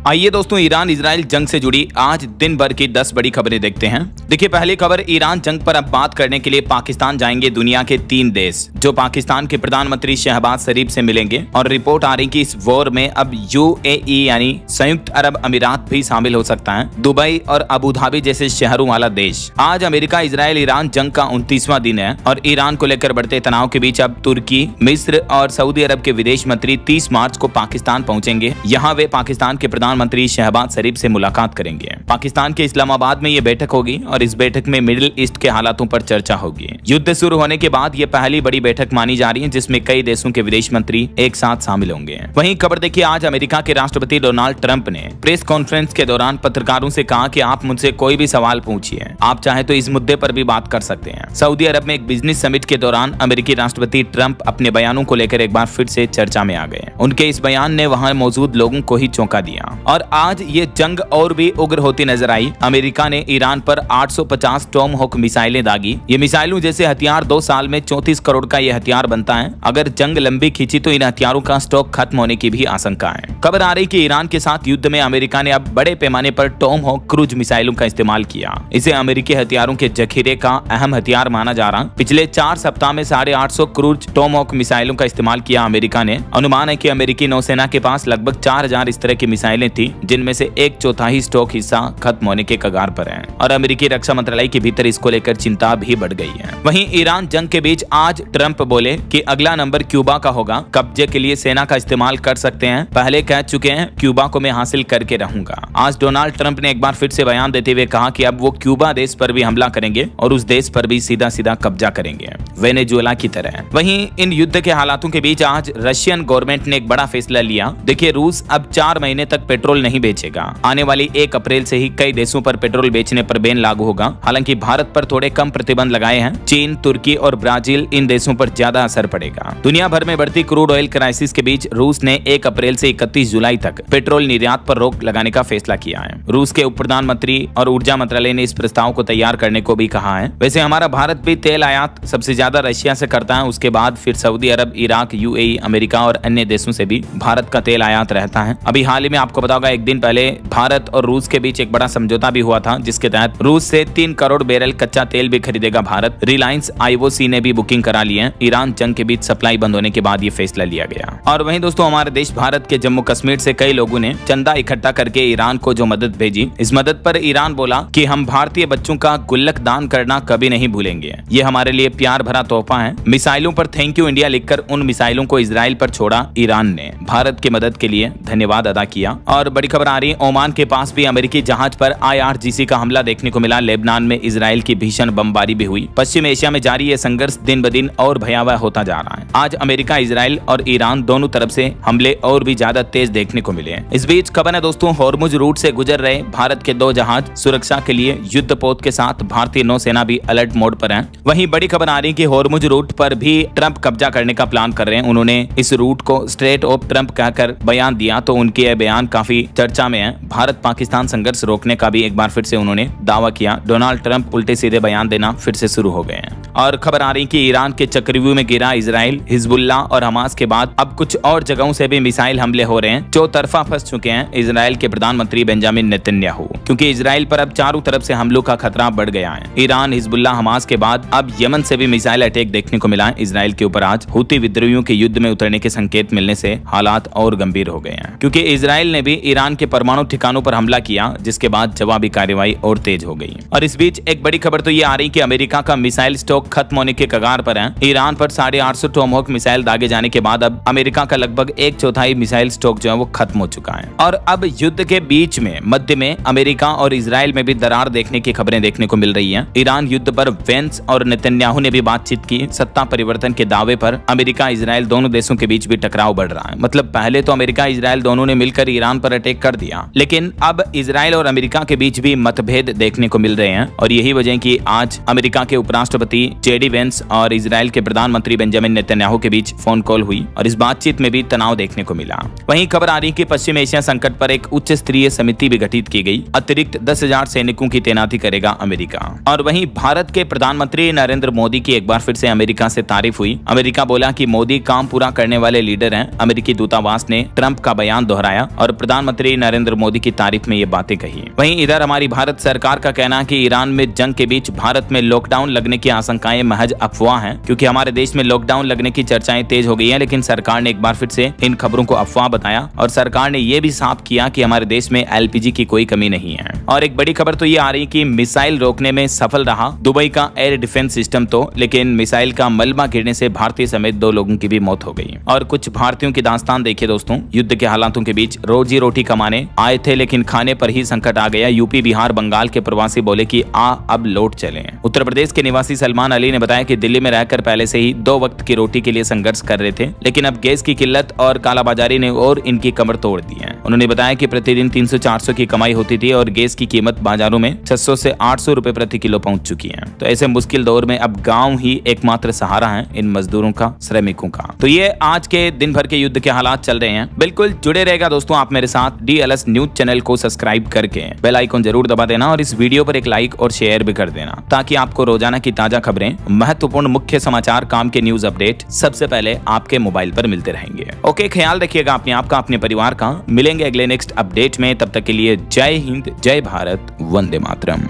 आइए दोस्तों, Iran Israel जंग से जुड़ी आज दिन भर की 10 बड़ी खबरें देखते हैं। देखिए, पहली खबर, ईरान जंग पर अब बात करने के लिए पाकिस्तान जाएंगे दुनिया के 3 देश, जो पाकिस्तान के प्रधानमंत्री शहबाज शरीफ से मिलेंगे। और रिपोर्ट आ रही कि इस वॉर में अब यूएई यानी संयुक्त अरब अमीरात भी शामिल हो सकता है, दुबई और अबू धाबी जैसे शहरों वाला देश। आज अमेरिका इजराइल ईरान जंग का 29वां दिन है और ईरान को लेकर बढ़ते तनाव के बीच अब तुर्की, मिस्र और सऊदी अरब के विदेश मंत्री 30 मार्च को पाकिस्तान पहुंचेंगे। यहाँ वे पाकिस्तान के प्रधानमंत्री शहबाज शरीफ से मुलाकात करेंगे। पाकिस्तान के इस्लामाबाद में ये बैठक होगी और इस बैठक में मिडिल ईस्ट के हालातों पर चर्चा होगी। युद्ध शुरू होने के बाद ये पहली बड़ी बैठक मानी जा रही है जिसमें कई देशों के विदेश मंत्री एक साथ शामिल होंगे। वहीं खबर देखिए, आज अमेरिका के राष्ट्रपति डोनाल्ड ट्रंप ने प्रेस कॉन्फ्रेंस के दौरान पत्रकारों से कहा कि आप मुझसे कोई भी सवाल पूछिए, आप चाहे तो इस मुद्दे पर भी बात कर सकते हैं। सऊदी अरब में एक बिजनेस समिट के दौरान अमेरिकी राष्ट्रपति ट्रंप अपने बयानों को लेकर एक बार फिर से चर्चा में आ गए। उनके इस बयान ने वहां मौजूद लोगों को ही चौंका दिया और आज ये जंग और भी उग्र होती नजर आई। अमेरिका ने ईरान पर 850 टॉमहॉक मिसाइलें दागी। ये मिसाइलों जैसे हथियार 2 साल में 34 करोड़ का ये हथियार बनता है। अगर जंग लंबी खींची तो इन हथियारों का स्टॉक खत्म होने की भी आशंका है। खबर आ रही कि ईरान के साथ युद्ध में अमेरिका ने अब बड़े पैमाने पर टॉमहॉक क्रूज मिसाइलों का इस्तेमाल किया। इसे अमेरिकी हथियारों के जखीरे का अहम हथियार माना जा रहा। पिछले 4 सप्ताह में 850 क्रूज टॉमहॉक मिसाइलों का इस्तेमाल किया अमेरिका ने। अनुमान है कि अमेरिकी नौसेना के पास लगभग 4000 इस तरह की मिसाइलें थी, जिनमें से 1/4 स्टॉक हिस्सा खत्म होने के कगार पर है और अमेरिकी रक्षा मंत्रालय के भीतर इसको लेकर चिंता भी बढ़ गई है। वहीं ईरान जंग के बीच आज ट्रंप बोले कि अगला नंबर क्यूबा का होगा, कब्जे के लिए सेना का इस्तेमाल कर सकते हैं, पहले कह चुके हैं क्यूबा को मैं हासिल करके रहूंगा। आज डोनाल्ड ट्रंप ने एक बार फिर से बयान देते हुए कहा कि अब वो क्यूबा देश पर भी हमला करेंगे और उस देश पर भी सीधा सीधा कब्जा करेंगे, वेनेजुएला की तरह। वहीं इन युद्ध के हालातों के बीच आज रशियन गवर्नमेंट ने एक बड़ा फैसला लिया। देखिए, रूस अब 4 महीने तक पेट्रोल नहीं बेचेगा। आने वाली 1 अप्रैल से ही कई देशों पर पेट्रोल बेचने पर बैन लागू होगा। हालांकि भारत पर थोड़े कम प्रतिबंध लगाए हैं। चीन, तुर्की और ब्राजील इन देशों पर ज्यादा असर पड़ेगा। दुनिया भर में बढ़ती क्रूड ऑयल क्राइसिस के बीच रूस ने 1 अप्रैल से 31 जुलाई तक पेट्रोल निर्यात पर रोक लगाने का फैसला किया है। रूस के उप प्रधानमंत्री और ऊर्जा मंत्रालय ने इस प्रस्ताव को तैयार करने को भी कहा है। वैसे हमारा भारत भी तेल आयात सबसे ज्यादा रशिया से करता है, उसके बाद फिर सऊदी अरब, इराक, यूएई, अमेरिका और अन्य देशों से भी भारत का तेल आयात रहता है। अभी हाल ही में आपको पता होगा, एक दिन पहले भारत और रूस के बीच एक बड़ा समझौता भी हुआ था, जिसके तहत रूस से 3 करोड़ बैरल कच्चा तेल भी खरीदेगा भारत। रिलायंस, आईओसी ने भी बुकिंग करा ली है। ईरान जंग के बीच सप्लाई बंद होने के बाद ये फैसला लिया गया। और वहीं दोस्तों, हमारे देश भारत के जम्मू कश्मीर से कई लोगों ने चंदा इकट्ठा करके ईरान को जो मदद भेजी, इस मदद पर ईरान बोला कि हम भारतीय बच्चों का गुल्लक दान करना कभी नहीं भूलेंगे, ये हमारे लिए प्यार भरा तोहफा है। मिसाइलों पर थैंक यू इंडिया लिखकर उन मिसाइलों को इजराइल पर छोड़ा। ईरान ने भारत की मदद के लिए धन्यवाद अदा किया। और बड़ी खबर आ रही है, ओमान के पास भी अमेरिकी जहाज पर IRGC का हमला देखने को मिला। लेबनान में इजराइल की भीषण बमबारी भी हुई। पश्चिम एशिया में जारी ये संघर्ष दिन ब दिन और भयावह होता जा रहा है। आज अमेरिका, इजराइल और ईरान दोनों तरफ से हमले और भी ज्यादा तेज देखने को मिले हैं। इस बीच खबर है दोस्तों, हॉर्मुज रूट से गुजर रहे भारत के 2 जहाज सुरक्षा के लिए युद्धपोत के साथ भारतीय नौसेना भी अलर्ट मोड पर है। वहीं बड़ी खबर आ रही है कि हॉर्मुज रूट पर भी ट्रंप कब्जा करने का प्लान कर रहे हैं। उन्होंने इस रूट को स्ट्रेट ऑफ ट्रंप कहकर बयान दिया, तो उनके यह बयान काफी चर्चा में है। भारत पाकिस्तान संघर्ष रोकने का भी एक बार फिर से उन्होंने दावा किया। डोनाल्ड ट्रंप उल्टे सीधे बयान देना फिर से शुरू हो गए हैं। और खबर आ रही कि ईरान के चक्रव्यूह में गिरा इजराइल, हिजबुल्लाह और हमास के बाद अब कुछ और जगहों से भी मिसाइल हमले हो रहे हैं। चौतरफा फंस चुके हैं इजराइल के प्रधानमंत्री बेंजामिन नेतन्याहू, क्योंकि इजराइल पर अब चारों तरफ से हमलों का खतरा बढ़ गया है। ईरान, हिजबुल्लाह, हमास के बाद अब यमन से भी मिसाइल अटैक देखने को मिला है इजराइल के ऊपर। आज हुती विद्रोहियों के युद्ध में उतरने के संकेत मिलने से हालात और गंभीर हो गए हैं, क्योंकि इजराइल ने भी ईरान के परमाणु ठिकानों पर हमला किया, जिसके बाद जवाबी कार्रवाई और तेज हो गई। और इस बीच एक बड़ी खबर तो ये आ रही कि अमेरिका का मिसाइल स्टॉक खत्म होने के कगार पर है। ईरान पर 850 टॉमहॉक मिसाइल दागे जाने के बाद अब अमेरिका का लगभग 1/4 मिसाइल स्टॉक जो है वो खत्म हो चुका है। और अब युद्ध के बीच में मध्य में अमेरिका और इजराइल में भी दरार देखने की खबरें देखने को मिल रही हैं। ईरान युद्ध पर वेंस और नेतन्याहू ने भी बातचीत की। सत्ता परिवर्तन के दावे पर अमेरिका, इजराइल दोनों देशों के बीच भी टकराव बढ़ रहा है। मतलब पहले तो अमेरिका, इजराइल दोनों ने मिलकर ईरान पर अटैक कर दिया, लेकिन अब इजराइल और अमेरिका के बीच भी मतभेद देखने को मिल रहे हैं। और यही वजह कि आज अमेरिका के उपराष्ट्रपति JD वेंस और इजराइल के प्रधानमंत्री बेंजामिन नेतन्याहू के बीच फोन कॉल हुई और इस बातचीत में भी तनाव देखने को मिला। वहीं खबर आ रही कि पश्चिम एशिया संकट पर एक उच्च स्तरीय समिति भी गठित की गई। अतिरिक्त 10,000 सैनिकों की तैनाती करेगा अमेरिका। और वहीं भारत के प्रधानमंत्री नरेंद्र मोदी की एक बार फिर से अमेरिका से तारीफ हुई। अमेरिका बोला कि मोदी काम पूरा करने वाले लीडर हैं। अमेरिकी दूतावास ने ट्रंप का बयान दोहराया और प्रधानमंत्री नरेंद्र मोदी की तारीफ में ये बातें कही। वहीं इधर हमारी भारत सरकार का कहना है कि ईरान में जंग के बीच भारत में लॉकडाउन लगने की आशंकाएं महज अफवाह हैं, क्योंकि हमारे देश में लॉकडाउन लगने की चर्चाएं तेज हो गई हैं, लेकिन सरकार ने एक बार फिर से इन खबरों को अफवाह बताया और सरकार ने यह भी साफ किया कि हमारे देश में एलपीजी की कोई कमी नहीं है। और एक बड़ी खबर तो ये आ रही कि मिसाइल रोकने में सफल रहा दुबई का एयर डिफेंस सिस्टम तो, लेकिन मिसाइल का मलबा गिरने से भारतीय समेत 2 लोगों की भी मौत हो गई। और कुछ भारतीयों की दास्तान देखिए दोस्तों, युद्ध के हालातों के बीच रोजी रोटी कमाने आए थे, लेकिन खाने पर ही संकट आ गया। यूपी, बिहार, बंगाल के प्रवासी बोले कि अब लौट चले। उत्तर प्रदेश के निवासी सलमान अली ने बताया कि दिल्ली में रहकर पहले से ही 2 वक्त की रोटी के लिए संघर्ष कर रहे थे, लेकिन अब गैस की किल्लत और कालाबाजारी ने और इनकी कमर तोड़ दी है। उन्होंने बताया कि प्रतिदिन 300-400 की कमाई होती थी और गैस की कीमत बाजारों में 600 से 800 रुपए प्रति किलो पहुंच चुकी है। तो ऐसे मुश्किल दौर में अब गाँव ही एकमात्र सहारा है इन मजदूरों का, श्रमिकों का। तो ये आज के दिन भर के युद्ध के हालात चल रहे हैं। बिल्कुल जुड़े रहेगा दोस्तों आप मेरे साथ। DLS न्यूज चैनल को सब्सक्राइब करके बेल आइकन जरूर दबा देना और इस वीडियो पर एक लाइक और शेयर भी कर देना, ताकि आपको रोजाना की ताजा खबरें, महत्वपूर्ण मुख्य समाचार, काम के न्यूज अपडेट सबसे पहले आपके मोबाइल पर मिलते रहेंगे। ओके, ख्याल रखिएगा अपने आप का, अपने परिवार का। मिलेंगे अगले नेक्स्ट अपडेट में, तब तक के लिए जय हिंद, जय भारत, वंदे मातरम।